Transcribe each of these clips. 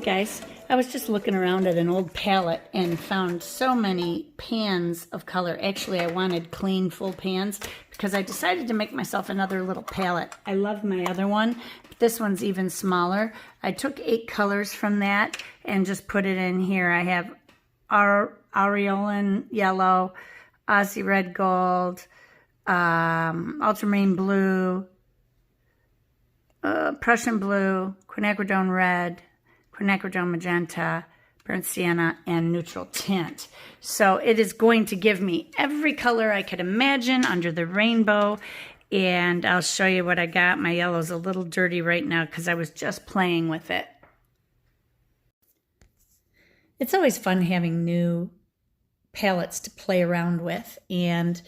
guys, I was just looking around at an old palette and found so many pans of color. Actually, I wanted clean, full pans because I decided to make myself another little palette. I love my other one, but this one's even smaller. I took 8 colors from that and just put it in here. I have Aureolin Yellow, Aussie Red Gold, Ultramarine Blue, Prussian Blue, Quinacridone Red, Quinacridone Magenta, Burnt Sienna, and Neutral Tint. So it is going to give me every color I could imagine under the rainbow. And I'll show you what I got. My yellow's a little dirty right now because I was just playing with it. It's always fun having new palettes to play around with. And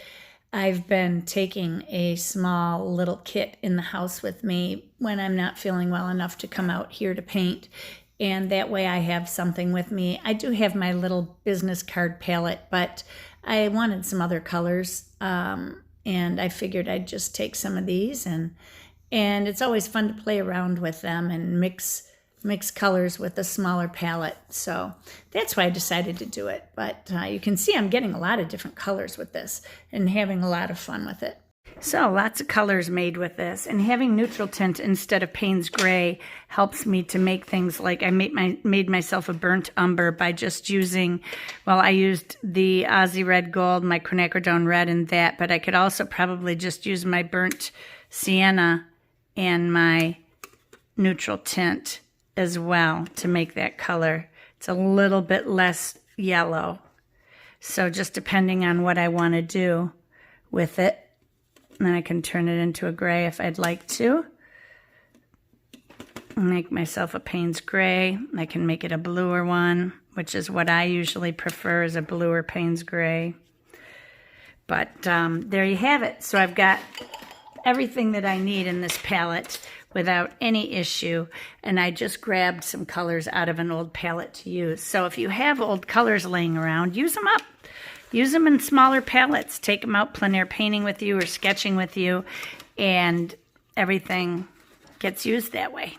I've been taking a small little kit in the house with me when I'm not feeling well enough to come out here to paint. And that way I have something with me. I do have my little business card palette, but I wanted some other colors. And I figured I'd just take some of these. And it's always fun to play around with them and mix colors with a smaller palette. So that's why I decided to do it. But you can see I'm getting a lot of different colors with this and having a lot of fun with it. So lots of colors made with this, and having neutral tint instead of Payne's Gray helps me to make things like I made myself a burnt umber by just using, well, I used the Aussie Red Gold, my Quinacridone Red and that, but I could also probably just use my burnt sienna and my neutral tint as well to make that color. It's a little bit less yellow. So just depending on what I want to do with it. And then I can turn it into a gray if I'd like to. Make myself a Payne's Gray. I can make it a bluer one, which is what I usually prefer, is a bluer Payne's Gray. But there you have it. So I've got everything that I need in this palette without any issue, and I just grabbed some colors out of an old palette to use. So if you have old colors laying around, use them up. Use them in smaller palettes. Take them out plein air painting with you or sketching with you, and everything gets used that way.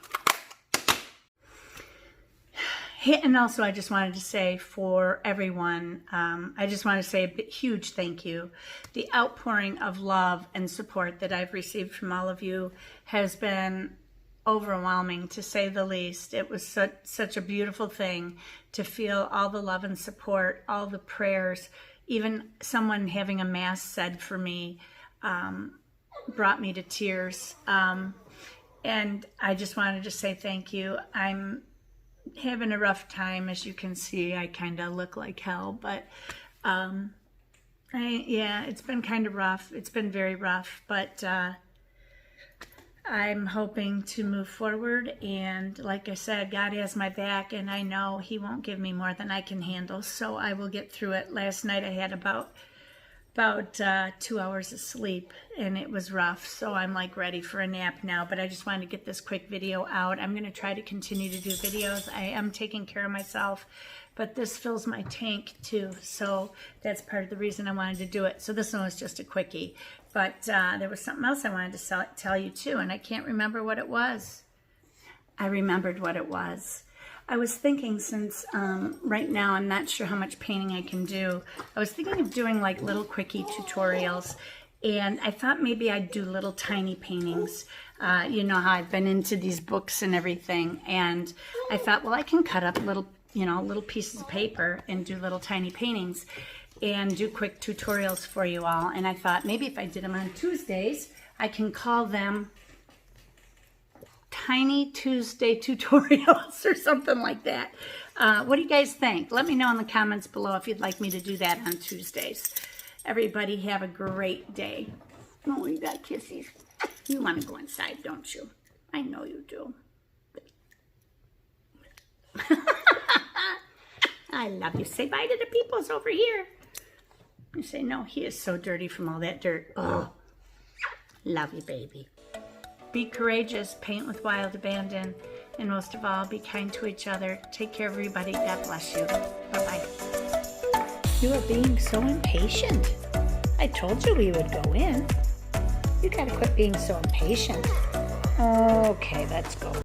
And also, I just wanted to say for everyone, I just want to say a huge thank you. The outpouring of love and support that I've received from all of you has been overwhelming, to say the least. It was such a beautiful thing to feel all the love and support, all the prayers. Even someone having a mass said for me brought me to tears. And I just wanted to say thank you. I'm having a rough time. As you can see, I kind of look like hell, but yeah, it's been kind of rough. It's been very rough, but I'm hoping to move forward, and like I said, God has my back, and I know He won't give me more than I can handle, so I will get through it. Last night I had about 2 hours of sleep, and it was rough, so I'm like ready for a nap now. But I just wanted to get this quick video out. I'm going to try to continue to do videos. I am taking care of myself, but this fills my tank too, so that's part of the reason I wanted to do it. So this one was just a quickie, but there was something else I wanted to tell you too, and I can't remember what it was. I remembered what it was. I was thinking, since right now I'm not sure how much painting I can do, I was thinking of doing like little quickie tutorials, and I thought maybe I'd do little tiny paintings. You know how I've been into these books and everything, and I thought, well, I can cut up little pieces of paper and do little tiny paintings and do quick tutorials for you all. And I thought maybe if I did them on Tuesdays, I can call them Tiny Tuesday Tutorials or something like that. What do you guys think? Let me know in the comments below if you'd like me to do that on Tuesdays. Everybody have a great day. Oh, you got kissies. You want to go inside, don't you? I know you do. I love you. Say bye to the peoples over here. You say, no, he is so dirty from all that dirt. Oh, love you, baby. Be courageous, paint with wild abandon, and most of all, be kind to each other. Take care, everybody. God bless you. Bye-bye. You are being so impatient. I told you we would go in. You gotta quit being so impatient. Okay, let's go.